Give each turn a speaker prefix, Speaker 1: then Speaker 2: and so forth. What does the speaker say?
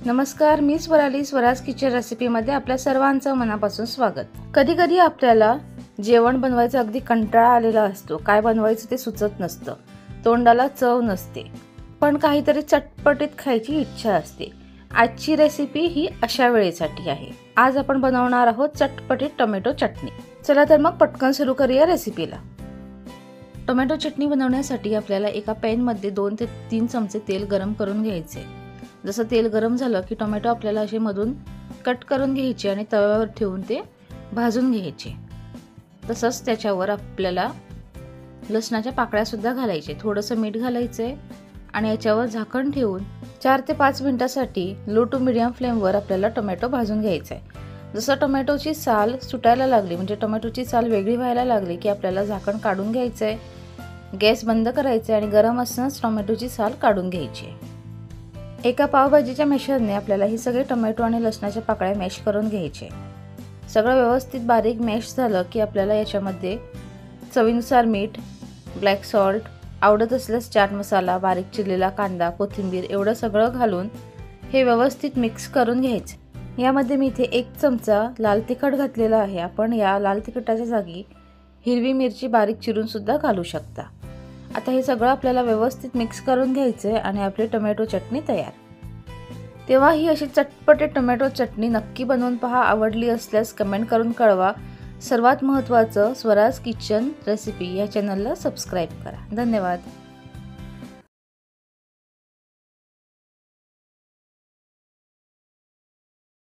Speaker 1: नमस्कार, मी स्वराली. स्वराज किचन रेसिपीमध्ये आपल्या सर्वांचं मनापासून स्वागत. कधी कधी आपल्याला जेवण बनवायचं अगदी कंटाळा आलेला असतो. काय बनवायचं ते सुचत नसतं, तोंडाला चव नसते, पण काहीतरी चटपटीत खायची इच्छा असते. आजची रेसिपी ही अशा वेळेसाठी आहे. आज आपण बनवणार आहोत चटपटीत टोमॅटो चटणी. चला तर मग पटकन सुरू करूया रेसिपीला. टोमॅटो चटणी बनवण्यासाठी आपल्याला एका पॅनमध्ये 2 ते 3 चमचे तेल गरम करून घ्यायचे. जसं तेल गरम झालं की टोमॅटो आपल्याला असे मधून कट करून घ्यायचे आणि तव्यावर ठेवून ते भाजून घ्यायचे. तसंच त्याच्यावर आपल्याला लसणाच्या पाकळ्या सुद्धा घालायचे. थोडंसं मीठ घालायचे आणि याच्यावर झाकण ठेवून 4 ते 5 मिनिटासाठी लो टू मीडियम फ्लेमवर आपल्याला टोमॅटो भाजून घ्यायचा आहे. जसं टोमॅटोची साल सुटायला लागली, म्हणजे टोमॅटोची साल वेगळी व्हायला लागली की आपल्याला झाकण काढून घ्यायचं आहे, गॅस बंद करायचा आणि गरम असतानाच टोमॅटोची साल काढून घ्यायची. एका पावभाजीच्या मॅशरने आपल्याला ही सगळे टोमॅटो आणि लसणाच्या पाकळ्या मॅश करून घ्यायचे. सगळं व्यवस्थित बारीक मॅश झालं की आपल्याला याच्यामध्ये चवीनुसार मीठ, ब्लॅक सॉल्ट, आवडत असल्यास चाट मसाला, बारीक चिरलेला कांदा, कोथिंबीर एवढं सगळं घालून हे व्यवस्थित मिक्स करून घ्यायचं. यामध्ये मी इथे 1 चमचा लाल तिखट घातलेला आहे. आपण या लाल तिखटाच्या जागी हिरवी मिरची बारीक चिरून सुद्धा घालू शकता. आता हे सगळं आपल्याला व्यवस्थित मिक्स करून घ्यायचं आणि आपली टोमॅटो चटणी तयार. तेव्हा ही अशी चटपटीत टोमॅटो चटणी नक्की बनवून पहा. आवडली असल्यास कमेंट करून कळवा. सर्वात महत्त्वाचं, स्वराज किचन रेसिपी या चॅनलला सबस्क्राईब करा. धन्यवाद.